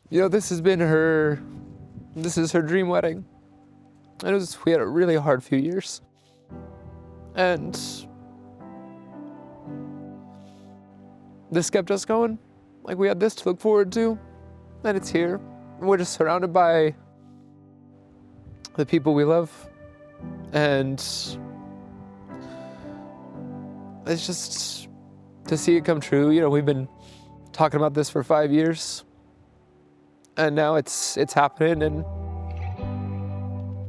You know, this is her dream wedding. And we had a really hard few years. And this kept us going. Like, we had this to look forward to, and it's here. And we're just surrounded by the people we love. And it's just to see it come true. You know, we've been talking about this for 5 years, and now it's happening, and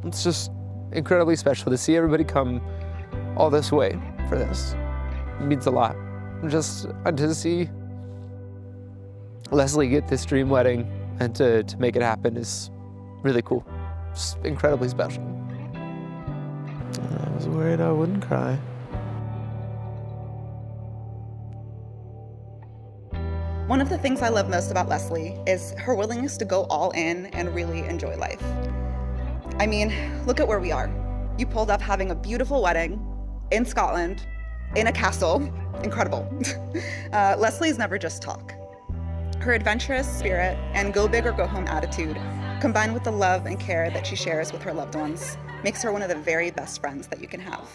it's just incredibly special to see everybody come all this way for this. It means a lot. Just to see Leslie get this dream wedding and to make it happen is really cool. Just incredibly special. I was worried I wouldn't cry. One of the things I love most about Leslie is her willingness to go all in and really enjoy life. I mean, look at where we are. You pulled up having a beautiful wedding in Scotland, in a castle. Incredible. Leslie's never just talk. Her adventurous spirit and go big or go home attitude, combined with the love and care that she shares with her loved ones, makes her one of the very best friends that you can have.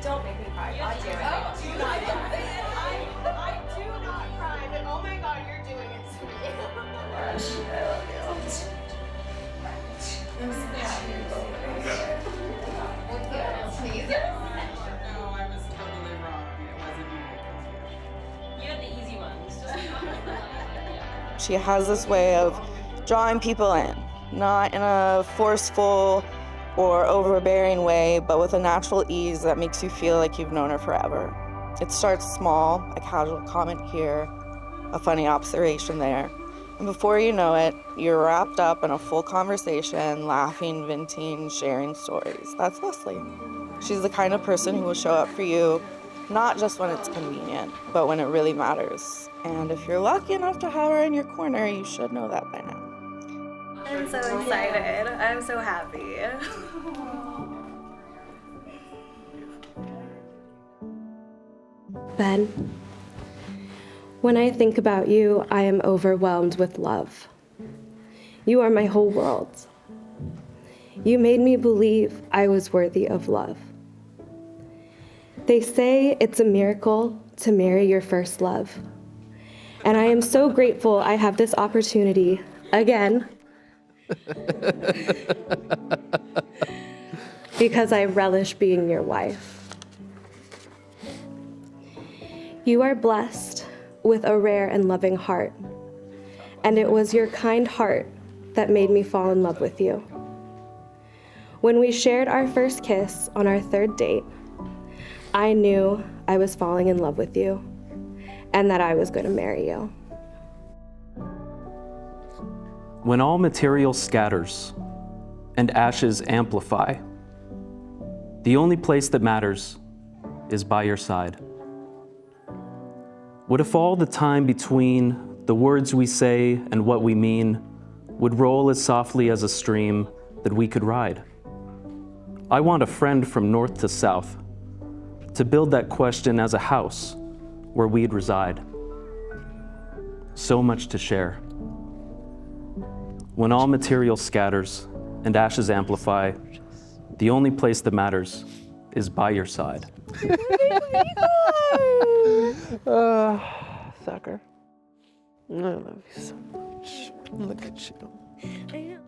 Don't make me cry. I do not cry, but oh my god, you're doing it to me. Gosh, I love you. I'm so happy. No, I was totally wrong. It wasn't me. You had the easy ones. She has this way of drawing people in, not in a forceful or overbearing way, but with a natural ease that makes you feel like you've known her forever. It starts small, a casual comment here, a funny observation there, and before you know it, you're wrapped up in a full conversation, laughing, venting, sharing stories. That's Leslie. She's the kind of person who will show up for you, not just when it's convenient, but when it really matters. And if you're lucky enough to have her in your corner, you should know that by now. I'm so excited. I'm so happy. Ben, when I think about you, I am overwhelmed with love. You are my whole world. You made me believe I was worthy of love. They say it's a miracle to marry your first love. And I am so grateful I have this opportunity again because I relish being your wife. You are blessed with a rare and loving heart, and it was your kind heart that made me fall in love with you. When we shared our first kiss on our third date, I knew I was falling in love with you and that I was going to marry you. When all material scatters and ashes amplify, the only place that matters is by your side. What if all the time between the words we say and what we mean would roll as softly as a stream that we could ride? I want a friend from north to south to build that question as a house where we'd reside. So much to share. When all material scatters and ashes amplify, the only place that matters is by your side. Sucker. I love you so much. Look at you.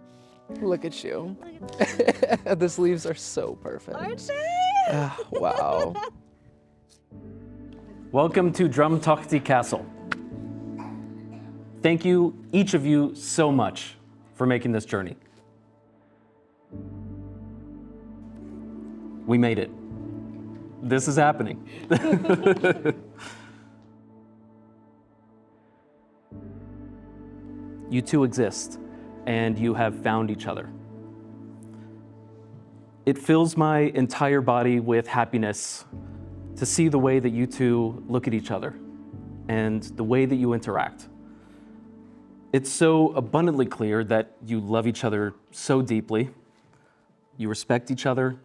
Look at you. The sleeves are so perfect. Aren't they? Wow. Welcome to Drumtocthy Castle. Thank you, each of you, so much for making this journey. We made it. This is happening. You two exist, and you have found each other. It fills my entire body with happiness to see the way that you two look at each other and the way that you interact. It's so abundantly clear that you love each other so deeply, you respect each other,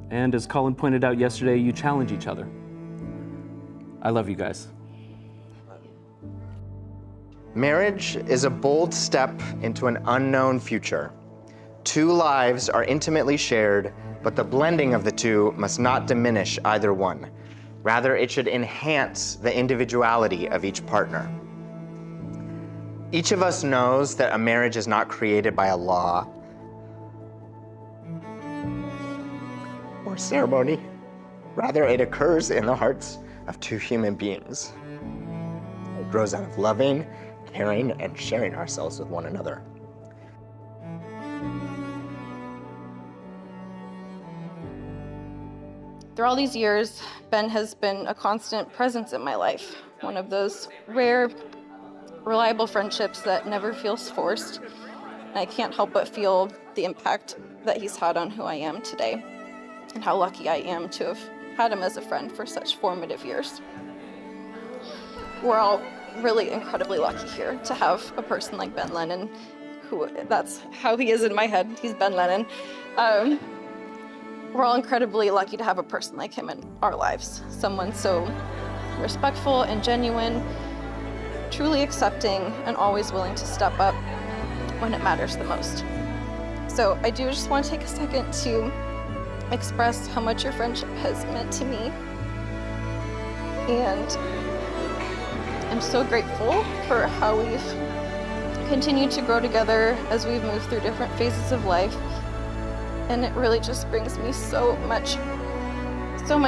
and as Colin pointed out yesterday, you challenge each other. I love you guys. Marriage is a bold step into an unknown future. Two lives are intimately shared, but the blending of the two must not diminish either one. Rather, it should enhance the individuality of each partner. Each of us knows that a marriage is not created by a law or ceremony. Rather, it occurs in the hearts of two human beings. It grows out of loving, caring, and sharing ourselves with one another. Through all these years, Ben has been a constant presence in my life. One of those rare, reliable friendships that never feels forced. And I can't help but feel the impact that he's had on who I am today, and how lucky I am to have had him as a friend for such formative years. We're all really incredibly lucky here to have a person like Ben Lennon, who, that's how he is in my head, he's Ben Lennon. We're all incredibly lucky to have a person like him in our lives. Someone so respectful and genuine, truly accepting, and always willing to step up when it matters the most. So I do just want to take a second to express how much your friendship has meant to me. And I'm so grateful for how we've continued to grow together as we've moved through different phases of life. And it really just brings me so much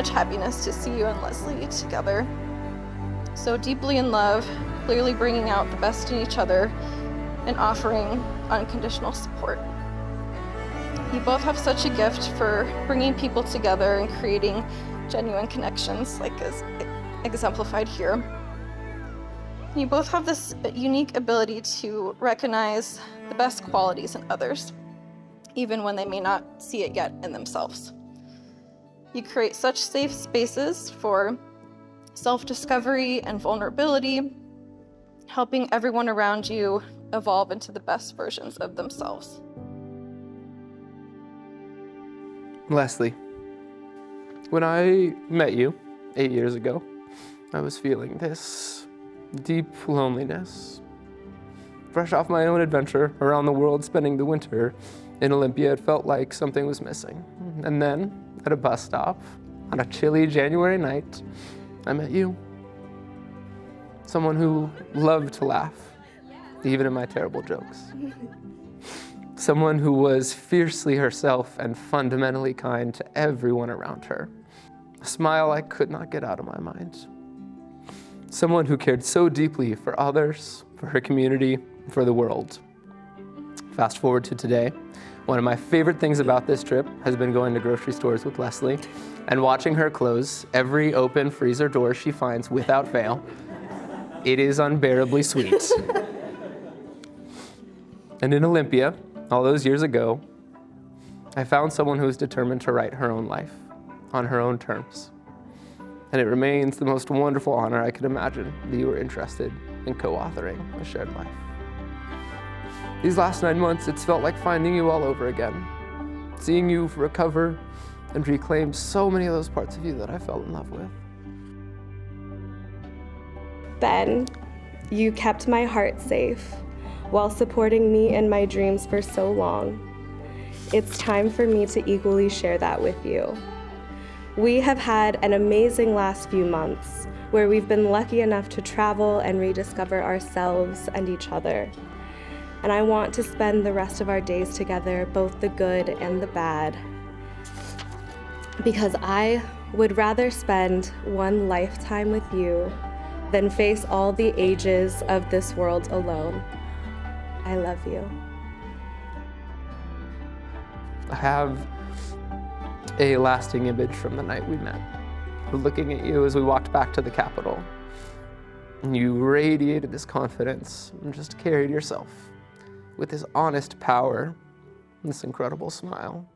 happiness to see you and Leslie together. So deeply in love, clearly bringing out the best in each other and offering unconditional support. You both have such a gift for bringing people together and creating genuine connections, like as exemplified here. You both have this unique ability to recognize the best qualities in others, even when they may not see it yet in themselves. You create such safe spaces for self-discovery and vulnerability, helping everyone around you evolve into the best versions of themselves. Leslie, when I met you 8 years ago, I was feeling this deep loneliness. Fresh off my own adventure around the world, spending the winter in Olympia, it felt like something was missing. And then, at a bus stop, on a chilly January night, I met you. Someone who loved to laugh, even in my terrible jokes. Someone who was fiercely herself and fundamentally kind to everyone around her. A smile I could not get out of my mind. Someone who cared so deeply for others, for her community, for the world. Fast forward to today. One of my favorite things about this trip has been going to grocery stores with Leslie and watching her close every open freezer door she finds without fail. It is unbearably sweet. And in Olympia, all those years ago, I found someone who was determined to write her own life on her own terms. And it remains the most wonderful honor I could imagine that you were interested in co-authoring a shared life. These last 9 months, it's felt like finding you all over again, seeing you recover and reclaim so many of those parts of you that I fell in love with. Ben, you kept my heart safe while supporting me in my dreams for so long. It's time for me to equally share that with you. We have had an amazing last few months where we've been lucky enough to travel and rediscover ourselves and each other. And I want to spend the rest of our days together, both the good and the bad, because I would rather spend one lifetime with you than face all the ages of this world alone. I love you. I have a lasting image from the night we met. Looking at you as we walked back to the Capitol. You radiated this confidence and just carried yourself with this honest power and this incredible smile.